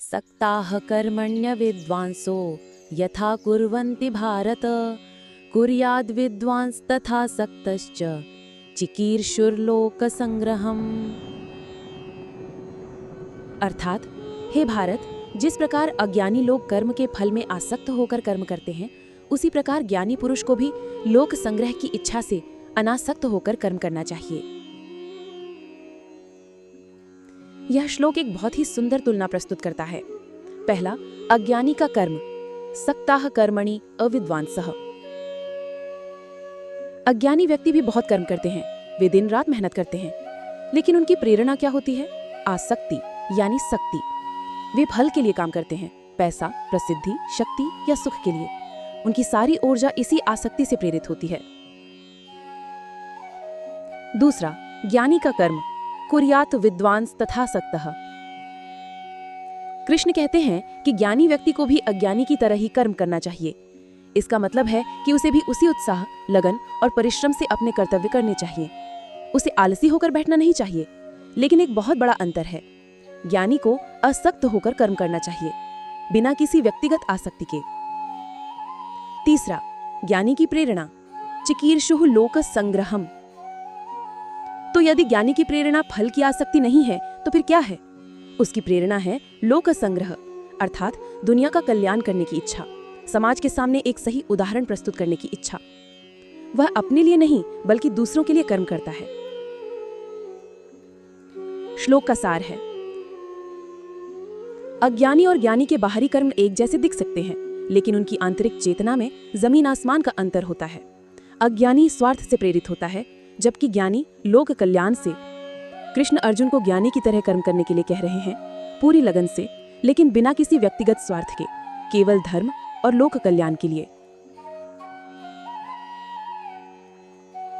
सक्ताः कर्मण्य विद्वांसो यथा कुर्वन्ति भारत कुर्याद् विद्वांस तथा सक्तश्च चिकीर्षुर्लोक संग्रहम्। अर्थात, हे भारत, जिस प्रकार अज्ञानी लोग कर्म के फल में आसक्त होकर कर्म करते हैं, उसी प्रकार ज्ञानी पुरुष को भी लोक संग्रह की इच्छा से अनासक्त होकर कर्म करना चाहिए। यह श्लोक एक बहुत ही सुंदर तुलना प्रस्तुत करता है। पहला, अज्ञानी का कर्म, सक्ताः कर्मणि अविद्वांसः। अज्ञानी व्यक्ति भी बहुत कर्म करते हैं, वे दिन रात मेहनत करते हैं, लेकिन उनकी प्रेरणा क्या होती है? आसक्ति यानी शक्ति। वे फल के लिए काम करते हैं, पैसा, प्रसिद्धि, शक्ति या सुख के लिए। उनकी सारी ऊर्जा इसी आसक्ति से प्रेरित होती है। दूसरा, ज्ञानी का कर्म, कुर्यात् विद्वांस तथा सक्तः। कृष्ण कहते हैं कि ज्ञानी व्यक्ति को भी अज्ञानी की तरह ही कर्म करना चाहिए। इसका मतलब है कि उसे भी उसी उत्साह, लगन और परिश्रम से अपने कर्तव्य करने चाहिए। उसे आलसी होकर बैठना नहीं चाहिए। लेकिन एक बहुत बड़ा अंतर है, ज्ञानी को असक्त होकर कर्म करना चाहिए, बिना किसी व्यक्तिगत आसक्ति के। तीसरा, ज्ञानी की प्रेरणा, चिकीर्षुः लोक संग्रहम्। तो यदि ज्ञानी की प्रेरणा फल की आसक्ति नहीं है तो फिर क्या है? उसकी प्रेरणा है लोक संग्रह, अर्थात दुनिया का कल्याण करने की इच्छा, समाज के सामने एक सही उदाहरण प्रस्तुत करने की इच्छा। वह अपने लिए नहीं बल्कि दूसरों के लिए कर्म करता है। श्लोक का सार है, अज्ञानी और ज्ञानी के बाहरी कर्म एक जैसे दिख सकते हैं, लेकिन उनकी आंतरिक चेतना में जमीन आसमान का अंतर होता है। अज्ञानी स्वार्थ से प्रेरित होता है, जबकि ज्ञानी लोक कल्याण से। कृष्ण अर्जुन को ज्ञानी की तरह कर्म करने के लिए कह रहे हैं, पूरी लगन से, लेकिन बिना किसी व्यक्तिगत स्वार्थ के, केवल धर्म और लोक कल्याण के लिए।